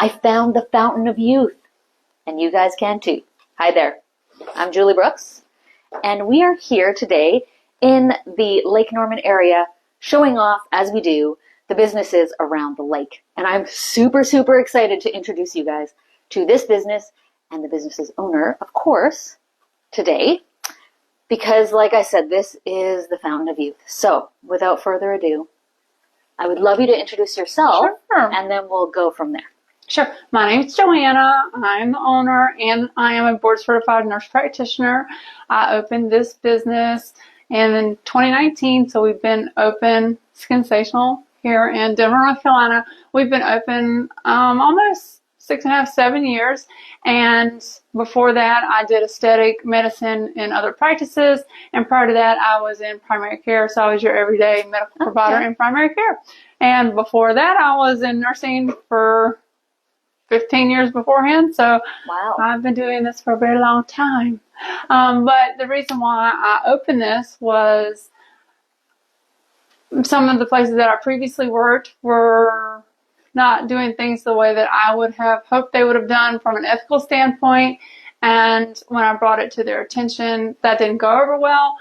I found the fountain of youth, and you guys can too. Hi there. I'm Julie Brooks, and we are here today in the Lake Norman area showing off, as we do, the businesses around the lake. And I'm super, super excited to introduce you guys to this business and the business's owner, of course, today, because like I said, this is the fountain of youth. So without further ado, I would love you to introduce yourself, Sure. and then we'll go from there. Sure. My name's Joanna. I'm the owner, and I am a board-certified nurse practitioner. I opened this business in 2019, so we've been open, sensational, here in Denver, North Carolina. We've been open almost 6.5, 7 years, and before that, I did aesthetic medicine in other practices, and prior to that, I was in primary care, so I was your everyday medical provider in primary care. And before that, I was in nursing for 15 years beforehand, so Wow. I've been doing this for a very long time. But the reason why I opened this was some of the places that I previously worked were not doing things the way that I would have hoped they would have done from an ethical standpoint. And when I brought it to their attention, that didn't go over well.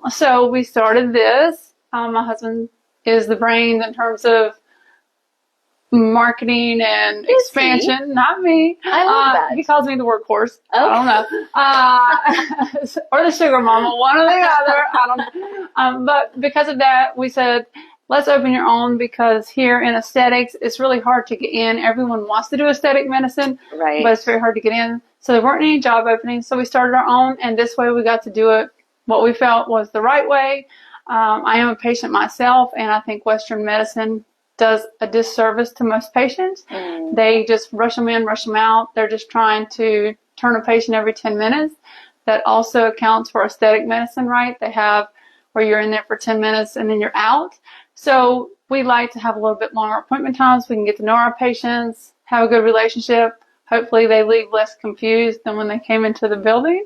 So we started this. My husband is the brains in terms of marketing and expansion, not me. I love that. He calls me the workhorse. I don't know. Or the sugar mama, one or the other. I don't know. But because of that, we said, let's open your own, because here in aesthetics, it's really hard to get in. Everyone wants to do aesthetic medicine, Right. but it's very hard to get in. So there weren't any job openings. So we started our own, and this way we got to do it what we felt was the right way. I am a patient myself, and I think Western medicine does a disservice to most patients. They just rush them in, rush them out. They're just trying to turn a patient every 10 minutes. That also accounts for aesthetic medicine, right? They have where you're in there for 10 minutes and then you're out. So we like to have a little bit longer appointment times. We can get to know our patients, have a good relationship. Hopefully they leave less confused than when they came into the building.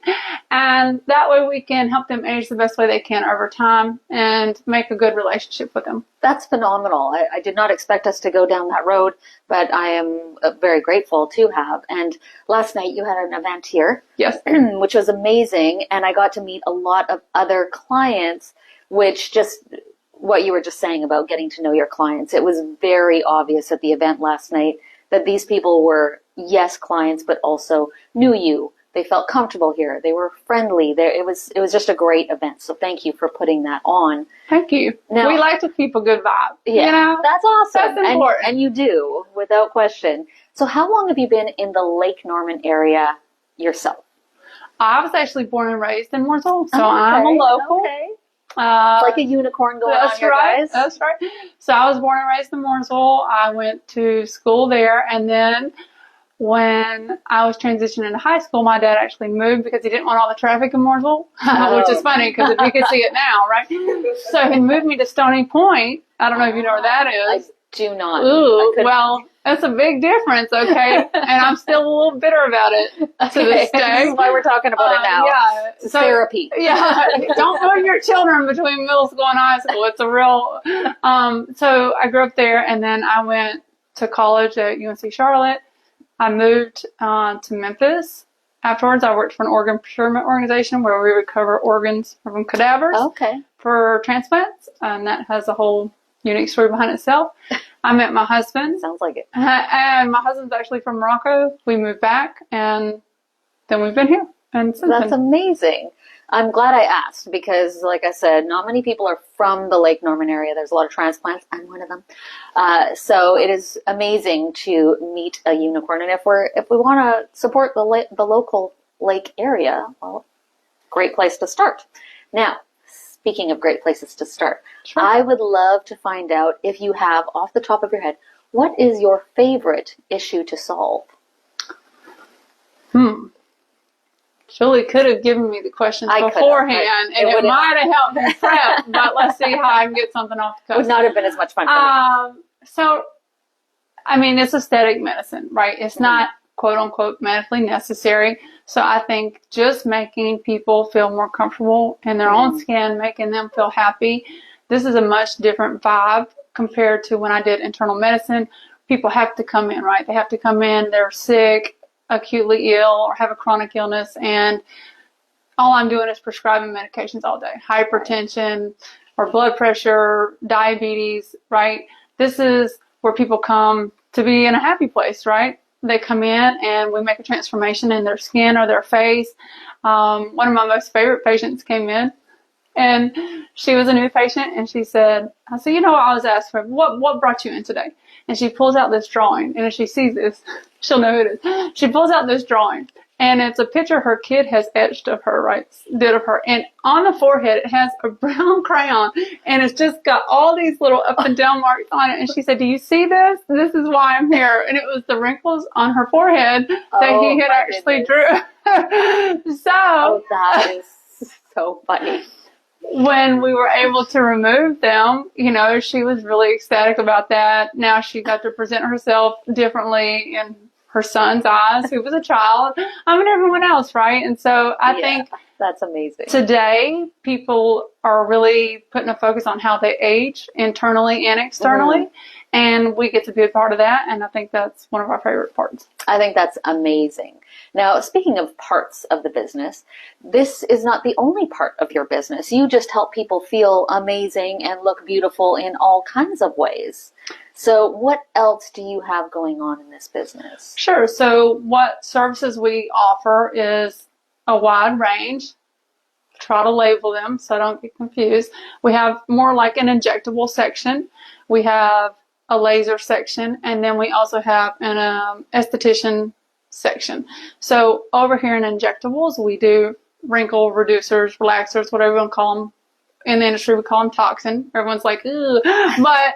And that way we can help them age the best way they can over time and make a good relationship with them. That's phenomenal. I did not expect us to go down that road, but I am very grateful to have. And last night you had an event here, Yes. which was amazing. And I got to meet a lot of other clients, which just what you were just saying about getting to know your clients. It was very obvious at the event last night that these people were, yes, clients, but also knew you. They felt comfortable here. They were friendly. It was just a great event. So thank you for putting that on. Thank you. Now, we like to keep a good vibe. Yeah, You know? that's awesome. That's important. And you do, without question. So how long have you been in the Lake Norman area yourself? I was actually born and raised in Mooresville, so Oh, I'm a okay, local. Okay. Like a unicorn going on here, guys. That's right. So I was born and raised in Mooresville. I went to school there, and then when I was transitioning to high school, my dad actually moved because he didn't want all the traffic in Mooresville, which is funny because if you could see it now, right? So he moved me to Stony Point. I don't know if you know where that is. I do not. Ooh, well, that's a big difference, okay? And I'm still a little bitter about it to this day. This is why we're talking about it now. Yeah. It's therapy. Yeah. Don't move your children between middle school and high school. It's a real, so I grew up there, and then I went to college at UNC Charlotte. I moved to Memphis. Afterwards, I worked for an organ procurement organization where we recover organs from cadavers for transplants, and that has a whole unique story behind itself. I met my husband. Sounds like it. And my husband's actually from Morocco. We moved back, and then we've been here. And since That's then. amazing. I'm glad I asked because, like I said, not many people are from the Lake Norman area. There's a lot of transplants. I'm one of them. So it is amazing to meet a unicorn. And if we want to support the local lake area, well, great place to start. Now, speaking of great places to start, Sure. I would love to find out if you have, off the top of your head, what is your favorite issue to solve? Julie could have given me the questions beforehand, and it might have helped me prep, but let's see how I can get something off the cuff. Would not have been as much fun for me. So, I mean, it's aesthetic medicine, right? It's not quote unquote medically necessary. So I think just making people feel more comfortable in their own skin, making them feel happy. This is a much different vibe compared to when I did internal medicine, people have to come in, right? They have to come in, they're sick, acutely ill, or have a chronic illness, and all I'm doing is prescribing medications all day. Hypertension or blood pressure, diabetes, right? This is where people come to be in a happy place, right? They come in and we make a transformation in their skin or their face. One of my most favorite patients came in, and she was a new patient, and she said, I said, I was asked for, what brought you in today? And she pulls out this drawing, and if she sees this, she'll know who it is. She pulls out this drawing, and it's a picture her kid has etched of her, right? Did of her. And on the forehead, it has a brown crayon, and it's just got all these little up and down marks on it. And she said, do you see this? This is why I'm here. And it was the wrinkles on her forehead that he had actually drew. That is so funny. When we were able to remove them, she was really ecstatic about that. Now she got to present herself differently in her son's eyes, who was a child, and everyone else, right? And so I think that's amazing. Today, people are really putting a focus on how they age internally and externally, and we get to be a part of that, and I think that's one of our favorite parts. I think that's amazing. Now, speaking of parts of the business, this is not the only part of your business. You just help people feel amazing and look beautiful in all kinds of ways. So what else do you have going on in this business? Sure. So what services we offer is a wide range. Try to label them so I don't get confused. We have more like an injectable section. We have a laser section, and then we also have an esthetician section. So over here in injectables, we do wrinkle reducers, relaxers, whatever you want to call them. In the industry, we call them toxin. Everyone's like, ugh. But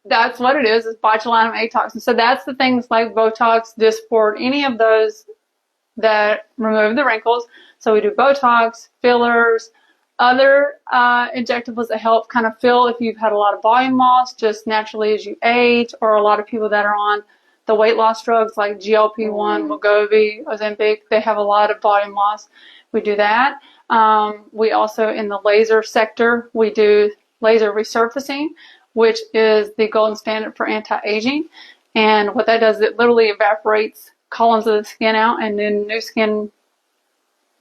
that's what it is botulinum A toxin. So that's the things like Botox, Dysport, any of those that remove the wrinkles. So we do Botox, fillers, other injectables that help kind of fill if you've had a lot of volume loss just naturally as you age, or a lot of people that are on the weight loss drugs like GLP-1, Wegovy, Ozempic, they have a lot of volume loss. We do that. We also, in the laser sector, we do laser resurfacing, which is the golden standard for anti-aging. And what that does, it literally evaporates columns of the skin out, and then new skin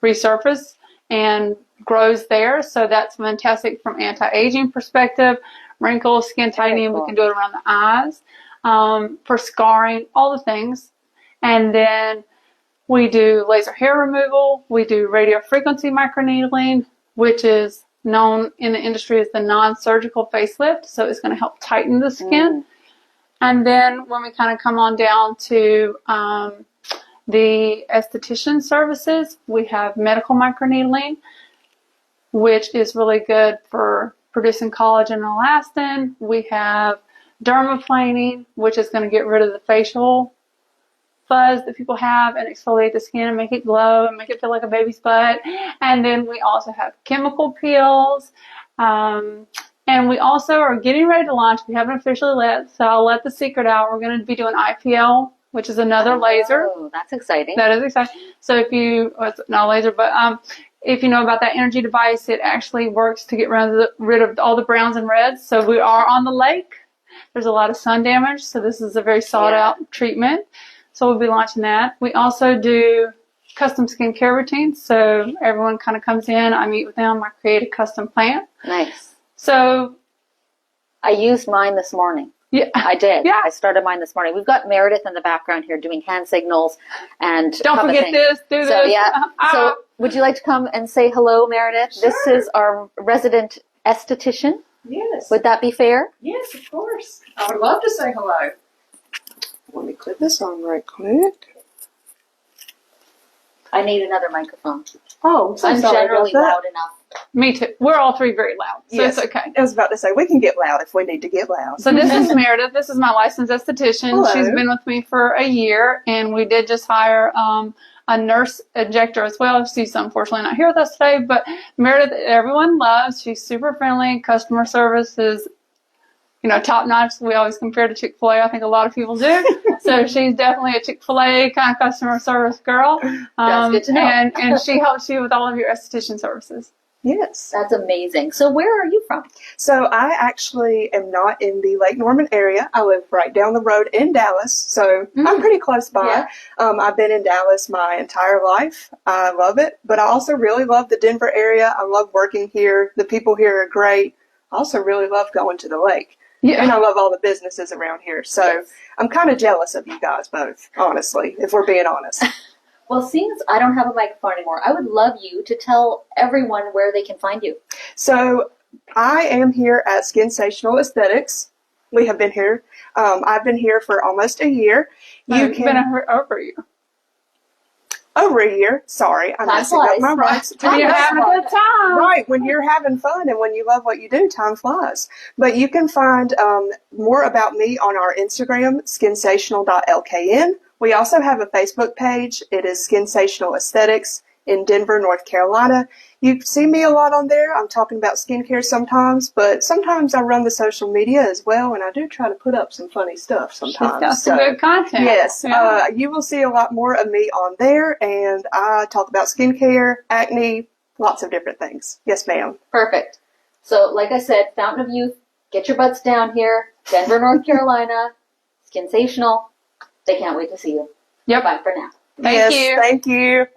resurface and grows there. So that's fantastic from anti-aging perspective. Wrinkles, skin tightening, we can do it around the eyes. For scarring, all the things. And then we do laser hair removal. We do radio frequency microneedling, which is known in the industry as the non-surgical facelift. So it's going to help tighten the skin. And then when we kind of come on down to the esthetician services, we have medical microneedling, which is really good for producing collagen and elastin. We have dermaplaning, which is going to get rid of the facial fuzz that people have and exfoliate the skin and make it glow and make it feel like a baby's butt. And then we also have chemical peels. And we also are getting ready to launch. We haven't officially so I'll let the secret out. We're going to be doing IPL, which is another laser. Oh, that's exciting. That is exciting. So if you, well, it's not a laser, but if you know about that energy device, it actually works to get rid of all the browns and reds. So we are on the lake. There's a lot of sun damage, so this is a very sought out treatment. So we'll be launching that. We also do custom skincare routines. So everyone kind of comes in, I meet with them, I create a custom plan. Nice. So I used mine this morning. Yeah, I did. Yeah. I started mine this morning. We've got Meredith in the background here doing hand signals and don't forget this, do this. So yeah. So would you like to come and say hello, Meredith? Sure. This is our resident esthetician. Yes. Would that be fair? Yes, of course. I would love to say hello. Let me clip this on right quick. I need another microphone. Oh, I'm so I'm sorry generally about that. loud enough. Me too. We're all three very loud, so Yes. it's okay. I was about to say, we can get loud if we need to get loud. So this is Meredith. This is my licensed esthetician. Hello. She's been with me for a year, and we did just hire a nurse injector as well. She's unfortunately not here with us today, but Meredith, everyone loves. She's super friendly. Customer service is, top notch. We always compare to Chick-fil-A. I think a lot of people do. So she's definitely a Chick-fil-A kind of customer service girl. That's good to know. And she helps you with all of your esthetician services. Yes. That's amazing. So where are you from? So I actually am not in the Lake Norman area. I live right down the road in Dallas, so I'm pretty close by. Yeah. I've been in Dallas my entire life. I love it, but I also really love the Denver area. I love working here. The people here are great. I also really love going to the lake. Yeah. And I love all the businesses around here. So Yes. I'm kind of jealous of you guys both, honestly, if we're being honest. Well, since I don't have a microphone anymore, I would love you to tell everyone where they can find you. So I am here at Skinsational Aesthetics. We have been here. I've been here for almost a year. You've been over you. Over a year. Sorry, I'm Time messing up flies. my rights. Time You're flies. having a good time. Right, when you're having fun and when you love what you do, time flies. But you can find more about me on our Instagram, skinsational.lkn. We also have a Facebook page. It is Skinsational Aesthetics in Denver, North Carolina. You see me a lot on there. I'm talking about skincare sometimes, but sometimes I run the social media as well, and I do try to put up some funny stuff sometimes. She's got some good content. Yes, Yeah. you will see a lot more of me on there, and I talk about skincare, acne, lots of different things. Yes, ma'am. Perfect. So, like I said, Fountain of Youth, get your butts down here. Denver, North Carolina. Skinsational. They can't wait to see you. Yep. Bye for now. Thank Yes, you. Thank you.